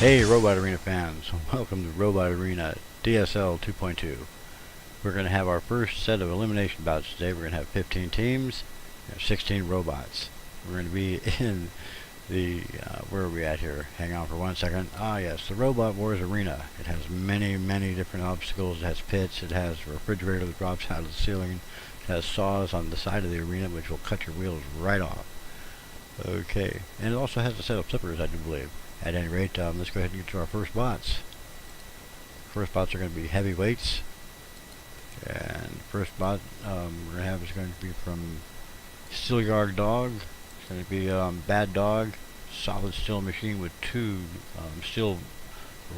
Hey Robot Arena fans, welcome to Robot Arena DSL 2.2. We're going to have our first set of elimination bouts today. We're going to have 15 teams, 16 robots. We're going to be in the, where are we at here? Hang on for 1 second. Ah yes, the Robot Wars Arena. It has many different obstacles. It has pits, it has a refrigerator that drops out of the ceiling. It has saws on the side of the arena which will cut your wheels right off. Okay, and it also has a set of flippers, I do believe. At any rate, let's go ahead and get to our first bots. First bots are going to be heavyweights. And first bot we're going to have is going to be from Steelyard Dog. It's going to be Bad Dog, solid steel machine with two steel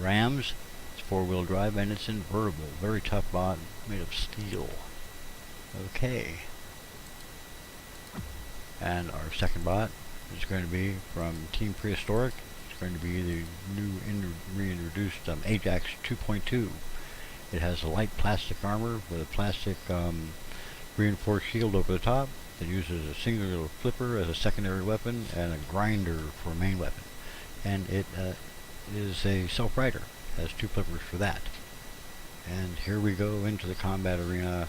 rams. It's 4-wheel drive and it's invertible. Very tough bot made of steel. Okay. And our second bot is going to be from Team Prehistoric. Going to be the new reintroduced Ajax 2.2. It has a light plastic armor with a plastic reinforced shield over the top that uses a singular flipper as a secondary weapon and a grinder for a main weapon. And it is a self-rider. Has 2 flippers for that. And here we go into the combat arena.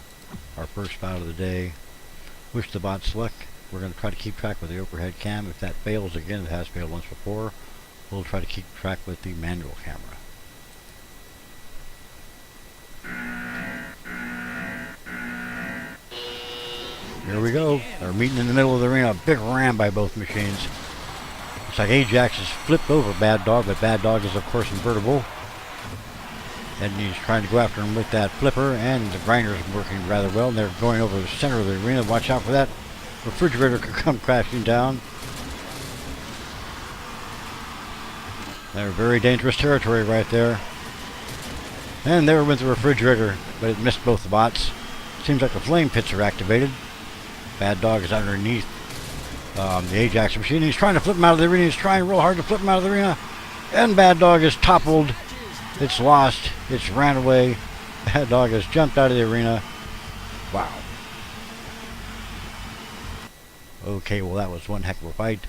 Our first bout of the day. Wish the bots luck. We're going to try to keep track with the overhead cam. If that fails again, it has failed once before. We'll try to keep track with the manual camera. Here we go. They're meeting in the middle of the arena. A big ram by both machines. Looks like Ajax has flipped over Bad Dog, but Bad Dog is of course invertible. And he's trying to go after him with that flipper, and the grinder's working rather well. And they're going over the center of the arena. Watch out for that. Refrigerator could come crashing down. They're very dangerous territory right there. And there went the refrigerator, but it missed both the bots. Seems like the flame pits are activated. Bad Dog is underneath the Ajax machine. He's trying to flip him out of the arena. He's trying real hard to flip him out of the arena. And Bad Dog is toppled. It's lost. It's ran away. Bad Dog has jumped out of the arena. Wow. Okay, well that was one heck of a fight.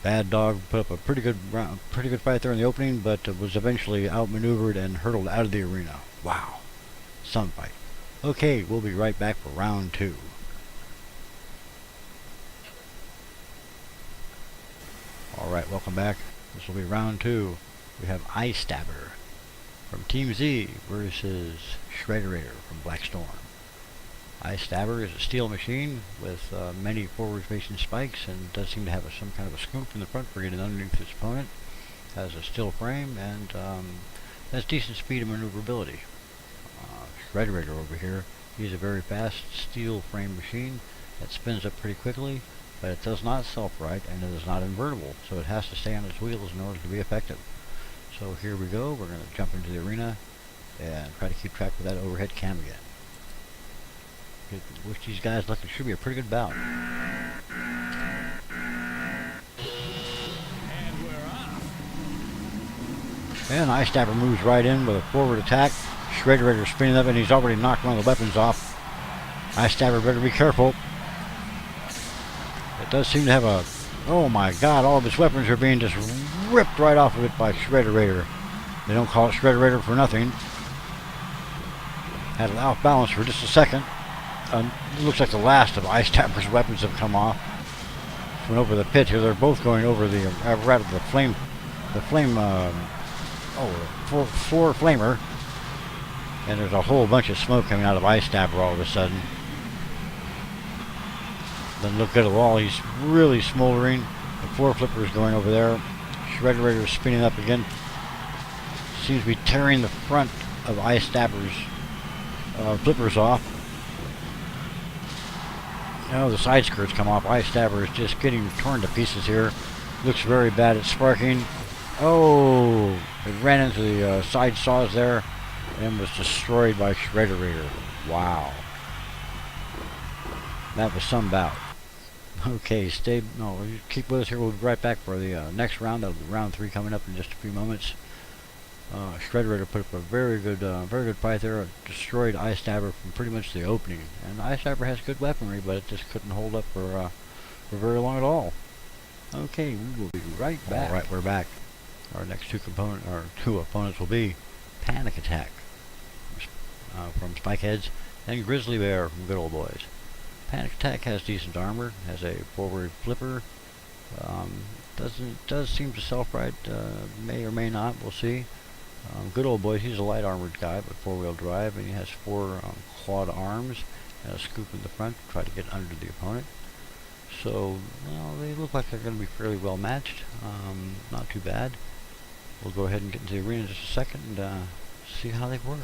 Bad Dog put up a pretty good fight there in the opening, but was eventually outmaneuvered and hurtled out of the arena. Wow. Some fight. Okay, we'll be right back for round 2. Alright, welcome back. This will be round 2. We have Eye Stabber from Team Z versus Shredderator from Black Storm. Eye Stabber is a steel machine with many forward-facing spikes and does seem to have some kind of a scoop in the front for getting underneath its opponent. Has a steel frame and has decent speed and maneuverability. Shredderator over here, he's a very fast steel frame machine that spins up pretty quickly, but it does not self-right and it is not invertible, so it has to stay on its wheels in order to be effective. So here we go, we're going to jump into the arena and try to keep track with that overhead cam again. Wish these guys luck. It should be a pretty good bout. And Eye Stabber moves right in with a forward attack. Shredderator spinning up and he's already knocked one of the weapons off. Eye Stabber better be careful. It does seem to have a... Oh my god, all of its weapons are being just ripped right off of it by Shredderator. They don't call it Shredderator for nothing. Had it off balance for just a second. It looks like the last of Eye Stabber's weapons have come off. Went over the pit here. They're both going over the floor flamer. And there's a whole bunch of smoke coming out of Eye Stabber all of a sudden. Then look at the wall. He's really smoldering. The floor flipper is going over there. Shredderator is spinning up again. Seems to be tearing the front of Eye Stabber's flippers off. Oh, the side skirts come off. Eye Stabber is just getting torn to pieces here. Looks very bad at sparking. Oh, it ran into the side saws there and was destroyed by Shredderator. Wow. That was some bout. Okay, keep with us here. We'll be right back for the next round. That'll be round 3 coming up in just a few moments. Shredderator put up a very good fight there. Destroyed Eye Stabber from pretty much the opening. And Eye Stabber has good weaponry, but it just couldn't hold up for very long at all. Okay, we will be right back. Alright, we're back. Our next two opponents will be Panic Attack from Spikeheads and Grizzly Bear from Good Old Boys. Panic Attack has decent armor, has a forward flipper. Does seem to self-right, may or may not, we'll see. Good Old Boys, he's a light armored guy, but 4-wheel drive, and he has 4 clawed arms and a scoop in the front to try to get under the opponent. So, well, they look like they're going to be fairly well matched. Not too bad. We'll go ahead and get into the arena in just a second and see how they work.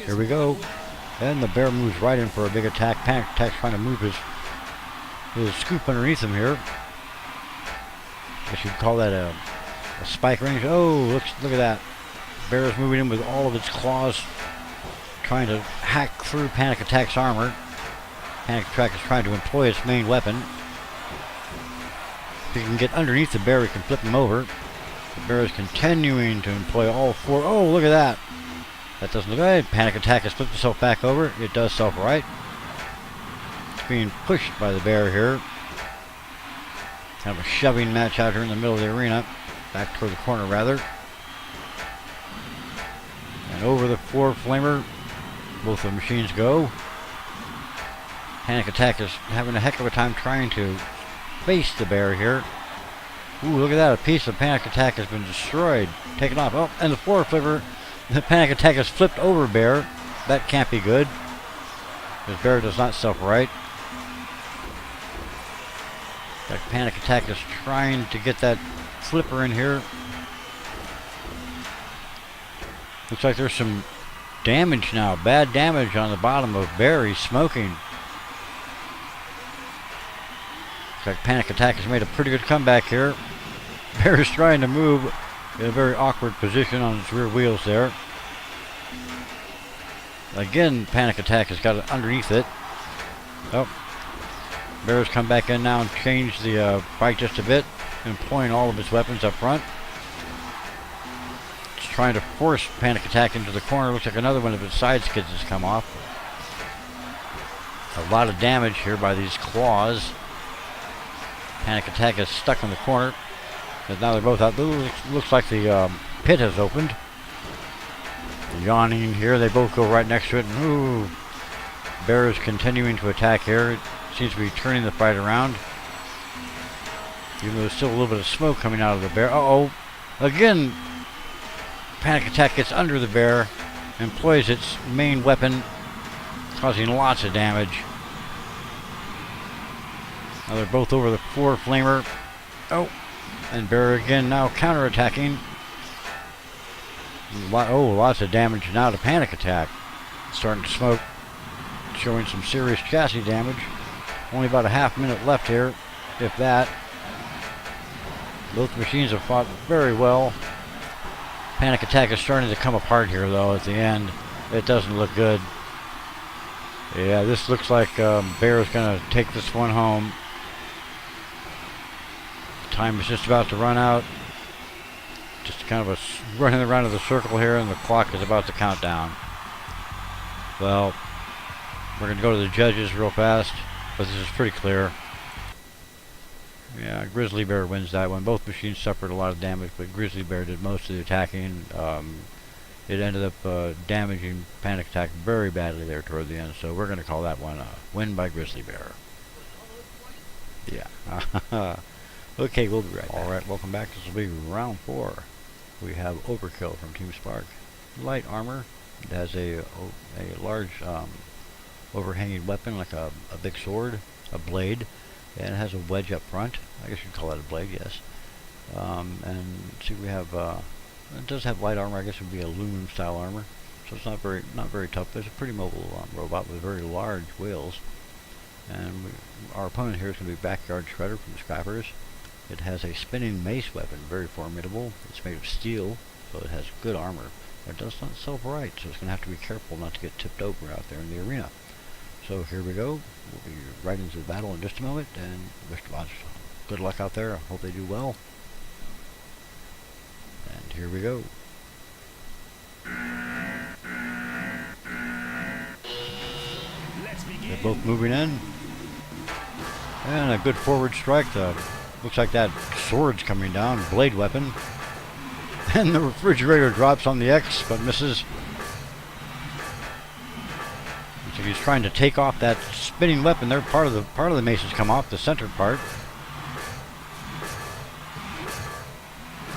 Here we go. And the bear moves right in for a big attack. Panic Attack's trying to move his scoop underneath him here. I guess you'd call that a spike range. Oh, look at that. Bear is moving in with all of its claws, trying to hack through Panic Attack's armor. Panic Attack is trying to employ its main weapon. If he can get underneath the bear, he can flip him over. The bear is continuing to employ all 4. Oh, look at that. That doesn't look good. Panic Attack has flipped itself back over. It does self-right. It's being pushed by the bear here. Kind of a shoving match out here in the middle of the arena. Back toward the corner, rather. And over the 4 flamer, both the machines go. Panic Attack is having a heck of a time trying to face the bear here. Ooh, look at that. A piece of Panic Attack has been destroyed. Taken off. Oh, and the 4 flipper. The Panic Attack has flipped over bear. That can't be good. Because bear does not self-right. That Panic Attack is trying to get that flipper in here. Looks like there's some damage now. Bad damage on the bottom of bear. He's smoking. Looks like Panic Attack has made a pretty good comeback here. Bear is trying to move in a very awkward position on its rear wheels there. Again, Panic Attack has got it underneath it. Oh. Bear's come back in now and changed the bike just a bit, employing all of its weapons up front. It's trying to force Panic Attack into the corner. Looks like another one of its side skids has come off. A lot of damage here by these claws. Panic Attack is stuck in the corner. And now they're both out. Looks like the pit has opened. Yawning here. They both go right next to it. And ooh, bear is continuing to attack here. It seems to be turning the fight around. Even though there's still a little bit of smoke coming out of the bear. Uh-oh. Again, Panic Attack gets under the bear, employs its main weapon, causing lots of damage. Now they're both over the 4 flamer. Oh. And bear again now counterattacking. Lots of damage now to Panic Attack. Starting to smoke, showing some serious chassis damage. Only about a half minute left here, if that. Both machines have fought very well. Panic Attack is starting to come apart here, though, at the end. It doesn't look good. Yeah, this looks like Bear is going to take this one home. Time is just about to run out. Just kind of running around in the circle here, and the clock is about to count down. Well, we're going to go to the judges real fast, but this is pretty clear. Yeah, Grizzly Bear wins that one. Both machines suffered a lot of damage, but Grizzly Bear did most of the attacking. It ended up damaging Panic Attack very badly there toward the end, so we're going to call that one a win by Grizzly Bear. Yeah. Okay, we'll be right back. Alright, welcome back. This will be round 4. We have Overkill from Team Spark. Light armor. It has a large overhanging weapon, like a big sword, a blade, and it has a wedge up front. I guess you'd call that a blade, yes. And see, we have it does have light armor. I guess it would be aluminum style armor, so it's not very tough. But it's a pretty mobile robot with very large wheels. And our opponent here is going to be Backyard Shredder from Scrappers. It has a spinning mace weapon, very formidable. It's made of steel, so it has good armor. But it does not self-right, so it's going to have to be careful not to get tipped over out there in the arena. So here we go. We'll be right into the battle in just a moment, and wish to watch. Good luck out there. I hope they do well. And here we go. Let's begin. They're both moving in. And a good forward strike. Looks like that sword's coming down. Blade weapon. And the refrigerator drops on the X, but misses. So he's trying to take off that spinning weapon there. Part of the maces come off, the center part.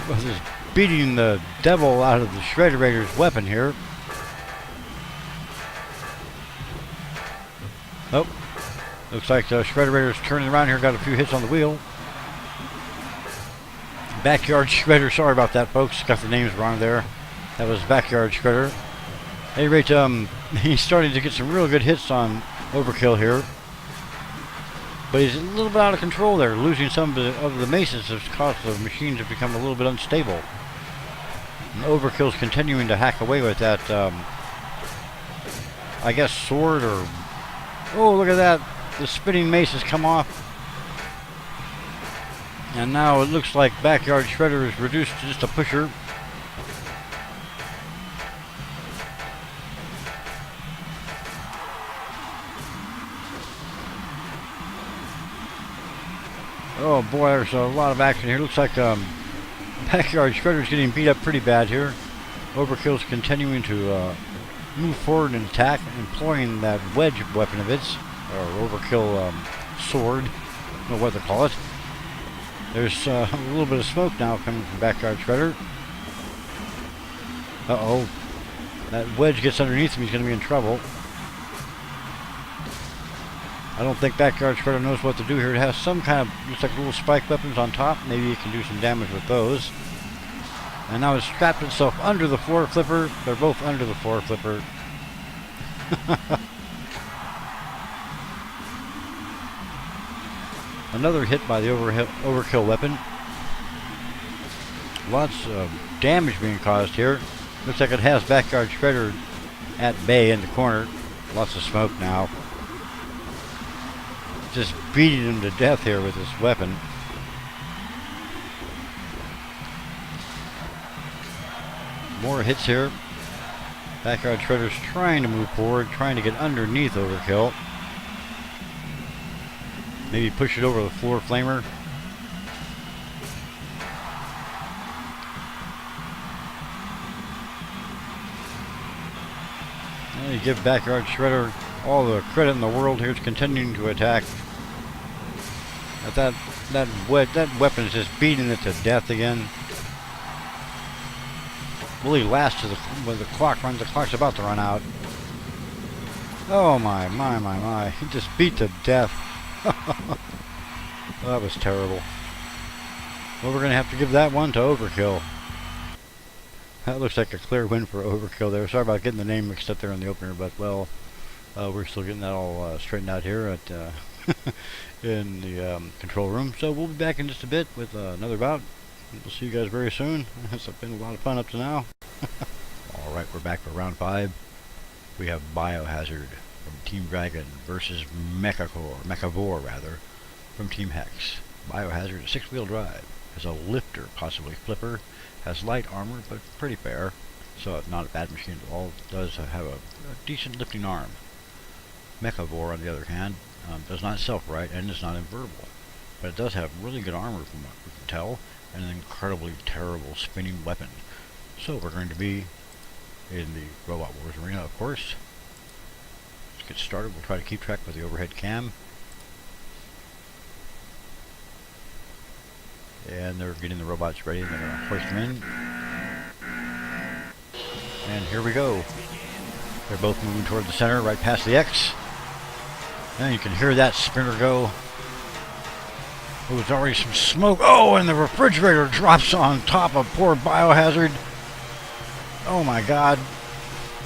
Well, just beating the devil out of the Shredderator's weapon here. Oh, looks like the Shredderator's turning around here. Got a few hits on the wheel. Backyard Shredder. Sorry about that, folks. Got the names wrong there. That was Backyard Shredder. At any rate, he's starting to get some real good hits on Overkill here. But he's a little bit out of control there. Losing some of the maces has caused the machine to become a little bit unstable. And Overkill's continuing to hack away with that, I guess, sword or... Oh, look at that. The spinning mace has come off. And now it looks like Backyard Shredder is reduced to just a pusher. Oh boy, there's a lot of action here. Looks like Backyard Shredder's getting beat up pretty bad here. Overkill's continuing to move forward and attack, employing that wedge weapon of its, or Overkill sword, I don't know what to call it. There's a little bit of smoke now coming from Backyard Shredder. Uh-oh. That wedge gets underneath him, he's going to be in trouble. I don't think Backyard Shredder knows what to do here. It has some kind of, looks like little spike weapons on top. Maybe he can do some damage with those. And now it's strapped itself under the floor flipper. They're both under the floor flipper. Another hit by the Overkill weapon. Lots of damage being caused here. Looks like it has Backyard Shredder at bay in the corner. Lots of smoke now. Just beating him to death here with this weapon. More hits here. Backyard Shredder's trying to move forward, trying to get underneath Overkill. Maybe push it over the floor flamer. And you give Backyard Shredder all the credit in the world here. It's continuing to attack. But that weapon is just beating it to death again. Will he last to when the clock runs? The clock's about to run out. Oh my. He just beat to death. That was terrible. Well, we're going to have to give that one to Overkill. That looks like a clear win for Overkill there. Sorry about getting the name mixed up there in the opener, but well, we're still getting that all straightened out here at in the control room. So we'll be back in just a bit with another bout. We'll see you guys very soon. It's been a lot of fun up to now. Alright, we're back for round 5. We have Biohazard from Team Dragon versus Mecca-War rather, from Team Hex. Biohazard is 6-wheel drive, has a lifter, possibly flipper, has light armor, but pretty fair, so not a bad machine at all. Does have a decent lifting arm. Mecca-War, on the other hand, does not self-right and is not invertible, but it does have really good armor from what we can tell, and an incredibly terrible spinning weapon. So we're going to be in the Robot Wars arena, of course. Let's get started. We'll try to keep track with the overhead cam. And they're getting the robots ready. They're going to hoist them in. And here we go. They're both moving toward the center, right past the X. And you can hear that spinner go. Oh, there's already some smoke. Oh, and the refrigerator drops on top of poor Biohazard. Oh my god.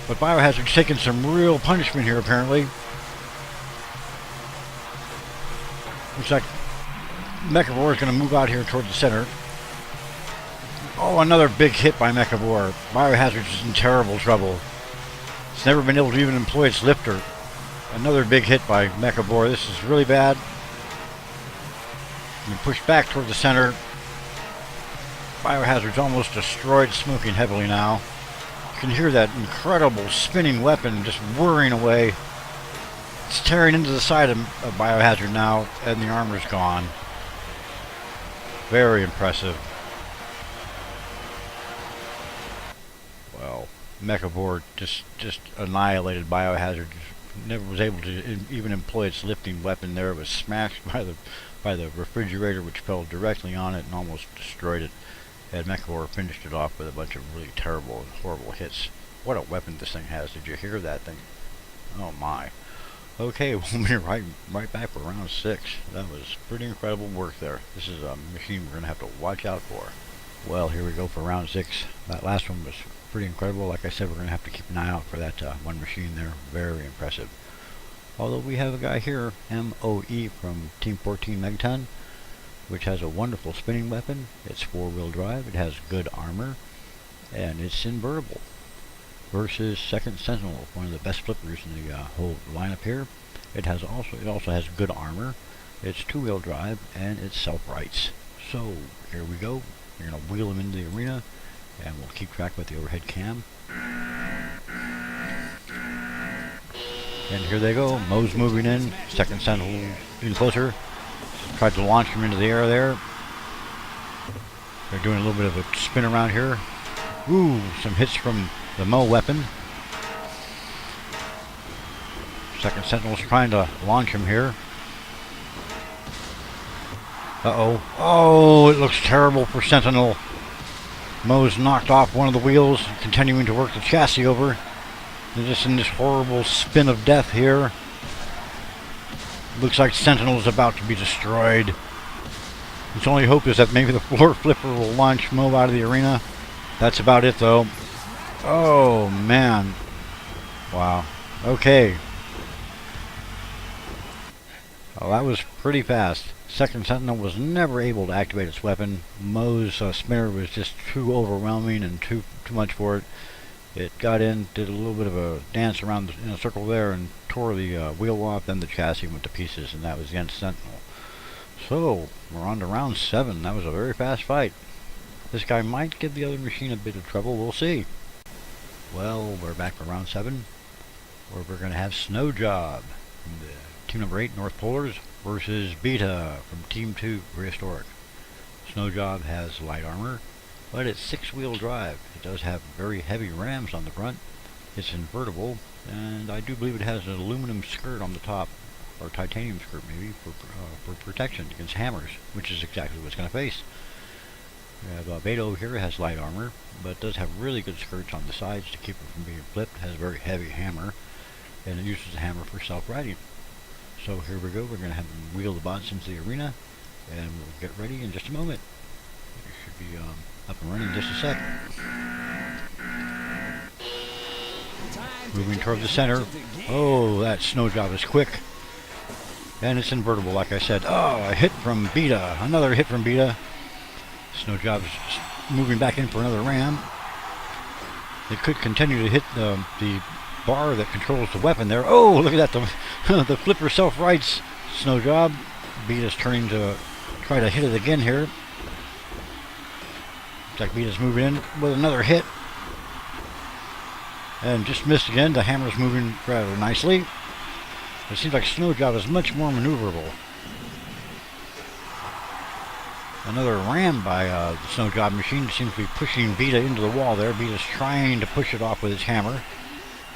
But Biohazard's taking some real punishment here, apparently. Looks like Mecca-War is going to move out here toward the center. Oh, another big hit by Mecca-War. Biohazard's in terrible trouble. It's never been able to even employ its lifter. Another big hit by Mecca-War. This is really bad. And push back toward the center. Biohazard's almost destroyed, smoking heavily now. You can hear that incredible spinning weapon just whirring away. It's tearing into the side of Biohazard now, and the armor's gone. Very impressive. Well, Mecca-War just annihilated Biohazard. Never was able to even employ its lifting weapon there. It was smashed by the refrigerator, which fell directly on it and almost destroyed it. And Mecca-War finished it off with a bunch of really terrible and horrible hits. What a weapon this thing has. Did you hear that thing? Oh my. Okay, we'll be right back for round 6. That was pretty incredible work there. This is a machine we're going to have to watch out for. Well, here we go for round 6. That last one was pretty incredible. Like I said, we're going to have to keep an eye out for that one machine there. Very impressive. Although we have a guy here, MOE from Team 14 Megaton, which has a wonderful spinning weapon. It's 4-wheel drive. It has good armor, and it's invertible. Versus second Sentinel, one of the best flippers in the whole lineup here. It also has good armor. It's 2-wheel drive, and it self-rights. So here we go. We're gonna wheel him into the arena, and we'll keep track with the overhead cam. And here they go. Mo's moving in. Second Sentinel in closer. Tried to launch him into the air there. They're doing a little bit of a spin around here. Ooh, some hits from the Mo weapon. Second Sentinel's trying to launch him here. Uh-oh. Oh, it looks terrible for Sentinel. Mo's knocked off one of the wheels, continuing to work the chassis over. They're just in this horrible spin of death here. Looks like Sentinel is about to be destroyed. Its only hope is that maybe the floor flipper will launch Mo out of the arena. That's about it, though. Oh, man. Wow. Okay. Well, that was pretty fast. Second Sentinel was never able to activate its weapon. Mo's spinner was just too overwhelming and too much for it. It got in, did a little bit of a dance around in a circle there, and tore the wheel off. Then the chassis went to pieces, and that was the end of Sentinel. So, we're on to round 7. That was a very fast fight. This guy might give the other machine a bit of trouble. We'll see. Well, we're back for round 7, where we're going to have Snow Job from the team number 8, North Polars, versus Vita from Team 2, Prehistoric. Snow Job has light armor, but it's 6-wheel drive. It does have very heavy rams on the front. It's invertible, and I do believe it has an aluminum skirt on the top, or titanium skirt maybe, for protection against hammers, which is exactly what it's going to face. We have Vita here has light armor, but does have really good skirts on the sides to keep it from being flipped. Has a very heavy hammer, and it uses the hammer for self-righting. So here we go. We're going to have them wheel the bots into the arena, and we'll get ready in just a moment. It should be up and running in just a sec. Moving toward the center. Oh, that Snow Job is quick. And it's invertible, like I said. Oh, a hit from Vita. Another hit from Vita. Snow Job's moving back in for another ram. It could continue to hit the bar that controls the weapon there. Oh, look at that. The flipper self-rights Snow Job. Vita's turning to try to hit it again here. Looks like Vita's moving in with another hit. And just missed again. The hammer's moving rather nicely. It seems like Snow Job is much more maneuverable. Another ram by the Snow Job machine seems to be pushing Vita into the wall there. Vita's trying to push it off with his hammer,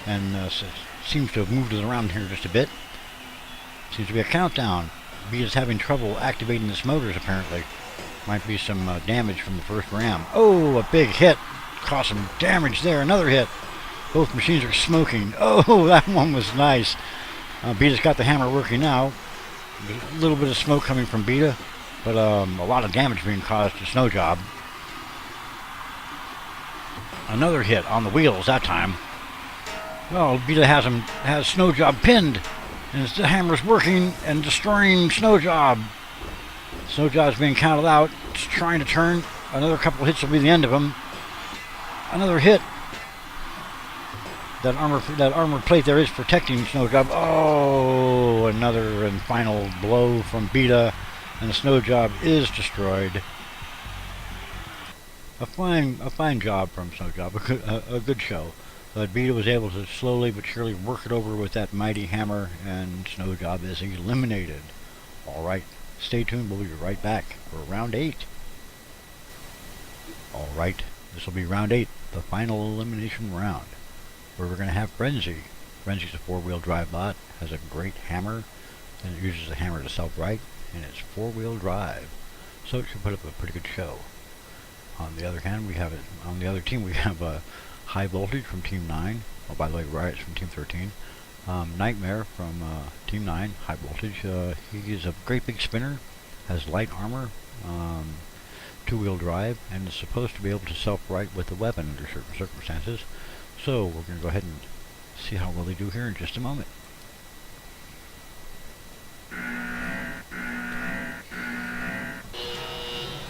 and seems to have moved it around here just a bit. Seems to be a countdown. Vita's having trouble activating its motors apparently. Might be some damage from the first ram. Oh, a big hit. Caused some damage there. Another hit. Both machines are smoking. Oh, that one was nice. Vita's got the hammer working now. A little bit of smoke coming from Vita, but a lot of damage being caused to Snow Job. Another hit on the wheels that time. Well, Vita has Snow Job pinned, and the hammer's working and destroying Snow Job. Snow Job's being counted out. It's trying to turn. Another couple hits will be the end of him. Another hit. That armor plate there is protecting Snow Job. Oh, another and final blow from Vita, and the Snow Job is destroyed. A fine job from Snow Job. A good show. But Vita was able to slowly but surely work it over with that mighty hammer, and Snow Job is eliminated. Alright, stay tuned, we'll be right back for round 8. Alright, this will be round 8, the final elimination round, where we're going to have Frenzy. Frenzy's a 4-wheel drive bot, has a great hammer, and it uses the hammer to self-right, and it's 4-wheel drive, so it should put up a pretty good show. On the other hand, on the other team we have High Voltage from Team 9, oh by the way, Riot's from Team 13, Nightmare from Team 9, High Voltage. He is a great big spinner, has light armor, 2-wheel drive, and is supposed to be able to self-right with the weapon under certain circumstances. So we're going to go ahead and see how well they do here in just a moment.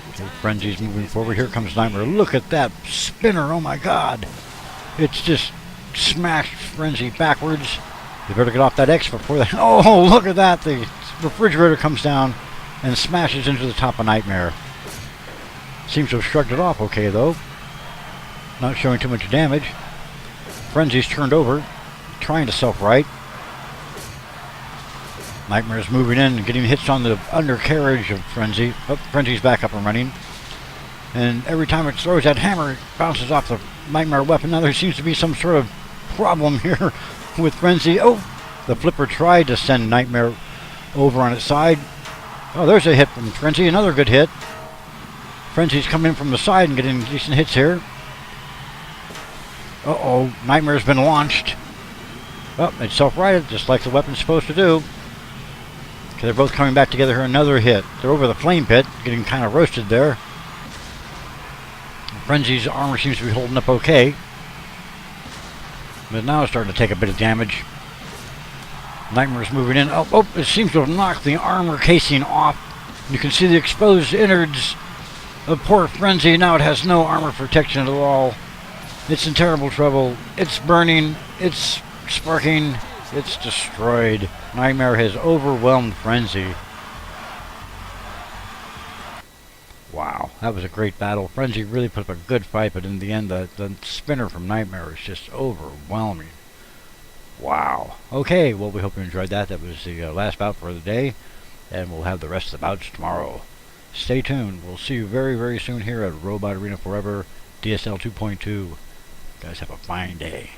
Okay, Frenzy's moving forward. Here comes Nightmare. Look at that spinner, oh my god! It's just smashed Frenzy backwards. You better get off that X before that. Oh, look at that! The refrigerator comes down and smashes into the top of Nightmare. Seems to have shrugged it off okay, though. Not showing too much damage. Frenzy's turned over, trying to self-right. Nightmare's moving in and getting hits on the undercarriage of Frenzy. Oh, Frenzy's back up and running. And every time it throws that hammer, it bounces off the Nightmare weapon. Now there seems to be some sort of problem here with Frenzy. Oh, the flipper tried to send Nightmare over on its side. Oh, there's a hit from Frenzy, another good hit. Frenzy's coming in from the side and getting decent hits here. Uh-oh, Nightmare's been launched. Oh, it's self-righted, just like the weapon's supposed to do. Okay, they're both coming back together here. Another hit. They're over the flame pit, getting kind of roasted there. Frenzy's armor seems to be holding up okay, but now it's starting to take a bit of damage. Nightmare's moving in. Oh, it seems to have knocked the armor casing off. You can see the exposed innards of poor Frenzy. Now it has no armor protection at all. It's in terrible trouble. It's burning. It's sparking. It's destroyed. Nightmare has overwhelmed Frenzy. Wow, that was a great battle. Frenzy really put up a good fight, but in the end, the spinner from Nightmare is just overwhelming. Wow. Okay, well, we hope you enjoyed that. That was the last bout for the day, and we'll have the rest of the bouts tomorrow. Stay tuned. We'll see you very, very soon here at Robot Arena Forever DSL 2.2. Guys, have a fine day.